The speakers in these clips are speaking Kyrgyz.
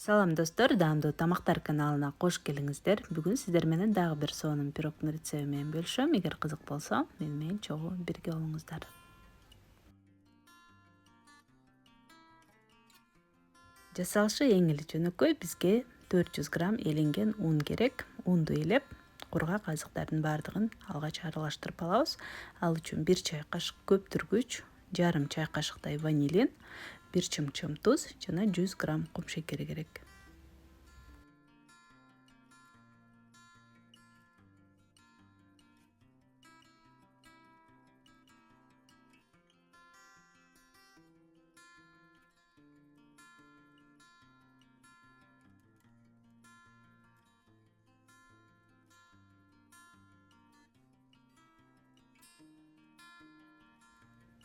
Салам достор, даамдуу тамактар каналына кош келиңиздер. Бүгүн сиздер менен дагы бир сонун пирогдун рецепти менен бөлүшөм. Эгер кызык болсо, менен чогуу бирге болуңуздар. Жасалышы эң эле жөнөкөй. Бизге 400 грамм эленген ун керек. Унду элеп, кургак азыктардын баардыгын алгач аралаштырып алабыз. Ал үчүн 1 чай кашык көптүргүч, жарым чай кашыктай ванилин, 1 чымчым туз жана 100 грамм кум шекери керек.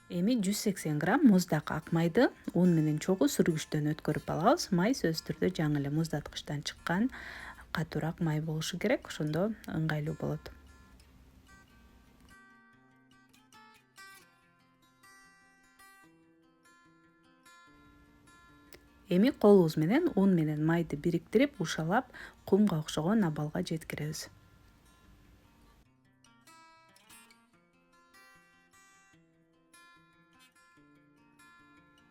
Эми 180 грамм муздак ак майды ун менен чогуу сүргүчтөн өткөрүп алабыз. Май сөзсүз түрдө жаңы эле муздаткычтан чыккан катуураак май болушу керек, ошондо ыңгайлуу болот. Эми колубуз менен ун менен майды бириктирип, ушалап, кумга окшогон абалга жеткиребиз.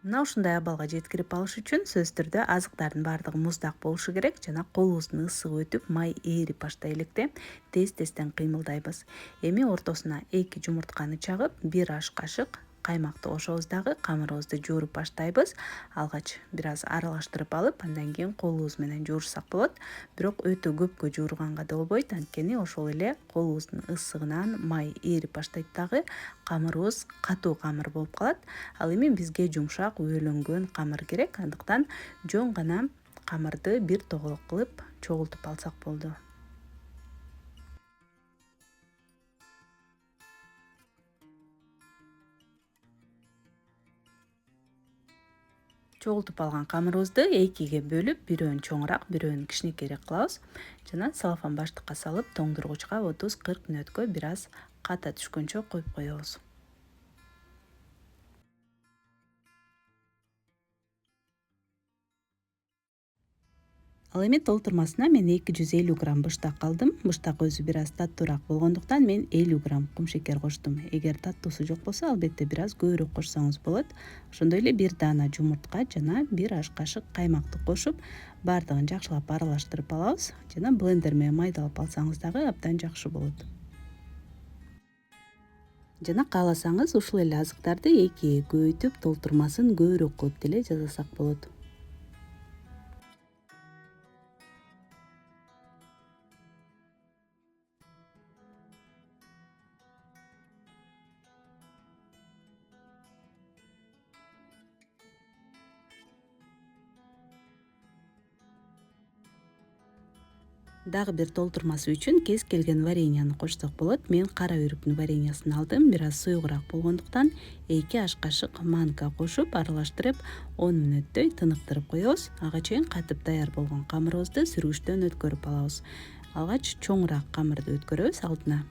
Мына ушундай абалга жеткирип алыш үчүн сөзсүз түрдө азыктардын баардыгы муздак болушу керек жана колубуздун ысыгы өтүп, май ээрип баштай электе тез-тезден кыймылдайбыз. Эми ортосуна 2 жумуртканы чагып, 1 аш кашык каймакты кошобуз дагы, камырыбызды жууруп баштайбыз. Алгач бир аз аралаштырып алып, андан кийин колубуз менен жуурсак болот. Бирок өтө көпкө жуурганга да болбойт, анткени ошол эле колубуздун ысыгынан май ээрип баштайт дагы, камырыбыз катуу камыр болуп калат. Ал эми бизге жумшак өөлөнгөн камыр керек, андыктан жөн гана камырды бир тоголок кылып чогултуп алсак болду. Чогултуп алган камырыбызды экиге бөлүп, бирөөнү чоңураак, бирөөнү кичинекейирээк кылабыз жана салфан баштыкка салып, тоңдургучка 30-40 мүнөткө бир аз ката түшкөнчө коюп коебуз. Ал эми толтурмасына мен 250 грамм быштак алдым. Быштак өзү бир аз таттуураак болгондуктан мен 50 грамм кумшекер коштум. Эгер таттуусу жок болсо, албетте бир аз көбүрөөк кошсоңуз болот. Ошондой эле 1 даана жумуртка жана 1 аш кашык каймакты кошуп, баардыгын жакшылап аралаштырып алабыз жана блендер менен майдалап алсаңыз дагы абдан жакшы болот. Жана кааласаңыз ушул эле азыктарды экиге көбөйтүп, толтурмасын көбүрөөк кылып деле жасасак болот. Дагы бир толтурмасы үчүн кез келген вареньяны кошсок болот. Мен кара өрүктүн вареньясын алдым. Бир аз суюгураак болгондуктан 2 аш кашык манка кошуп, аралаштырып 10 мүнөттөй тыныктырып коебуз. Ага чейин катып даяр болгон камырыбызды сүргүчтөн өткөрүп алабыз. Алгач чоңураак камырды өткөрөбүз алдына.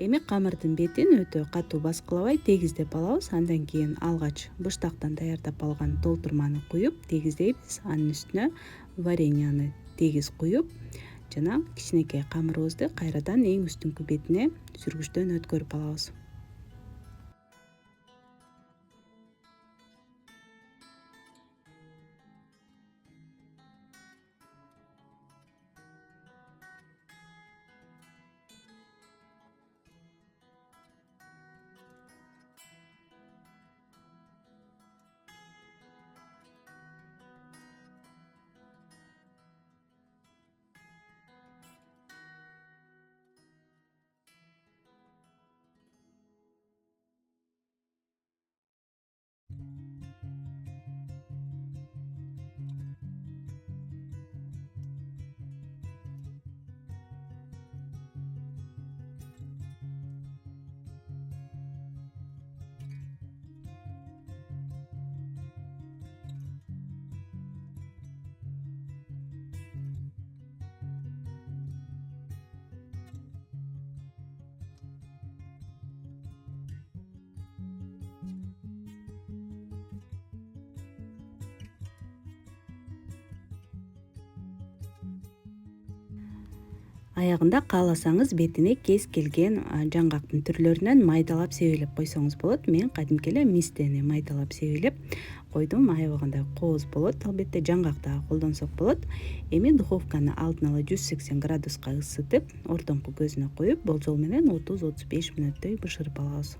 Эми камырдын бетин өтө катуу баскылабай тегиздеп алабыз. Андан кийин алгач быштактан даярдап алган толтурманы куюп тегиздейбиз. Анын үстүнө вареньяны тегиз куюп жана кичинекей камырыбызды кайрадан эң үстүңкү бетине сүргүчтөн өткөрүп алабыз. Аягында кааласаңыз бетине кез келген жаңгактын түрлөрүнөн майдалап себелеп койсоңуз болот. Мен кадимки эле мистени майдалап себелеп койдум. Аябагандай кооз болот. Албетте жаңгак дагы колдонсок болот. Эми духовканы алдын ала 180 градуска ысытып, ортоңку көзүнө коюп, болжол менен 30-35 мүнөттөй бышырып алабыз.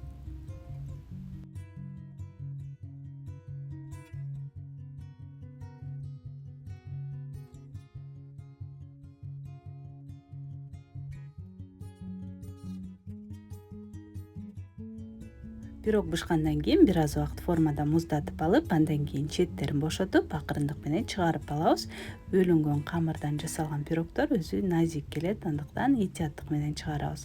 Пирог бышкандан кийин бир аз убакыт формада муздатып алып, андан кийин четтерин бошотуп, акырындык менен чыгарып алабыз. Бөлүнгөн камырдан жасалган пирогдор өзү назик келет, андыктан этияттык менен чыгарабыз.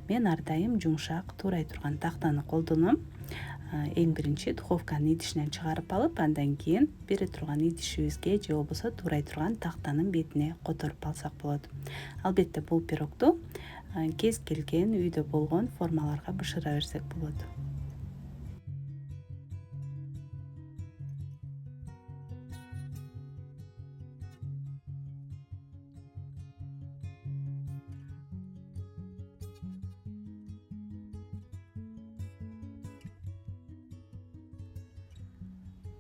Мен ар дайым жумшак, туурай турган тактаны колдоном. Эң биринчи духовканын идишинен чыгарып алып, андан кийин бере турган идишибизге же болбосо туурай турган тактанын бетине которуп алсак болот. Албетте бул пирогду кез келген үйдө болгон формаларга бышыра берсек болот.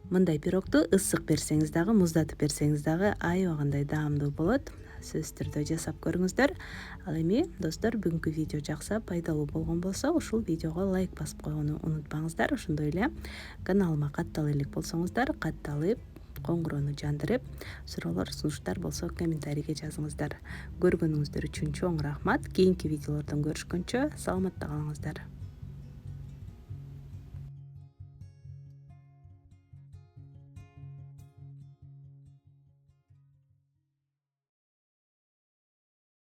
Мындай пирогду ысык берсеңиз дагы, муздатып берсеңиз дагы аябагандай даамдуу болот. Сөзсүз түрдө жасап көрүңүздөр. Ал эми достор, бүгүнкү видео жакса, пайдалуу болгон болсо, ушул видеого лайк басып койгону унутпаңыздар. Ошондой эле каналыма каттала элек болсоңуздар, катталып, коңгурону жандырып, суроолор, сунуштар болсо комментарийге жазыңыздар. Көргөнүңүздөр үчүн чоң рахмат. Кийинки видеолордон көрүшкөнчө саламатта калыңыздар.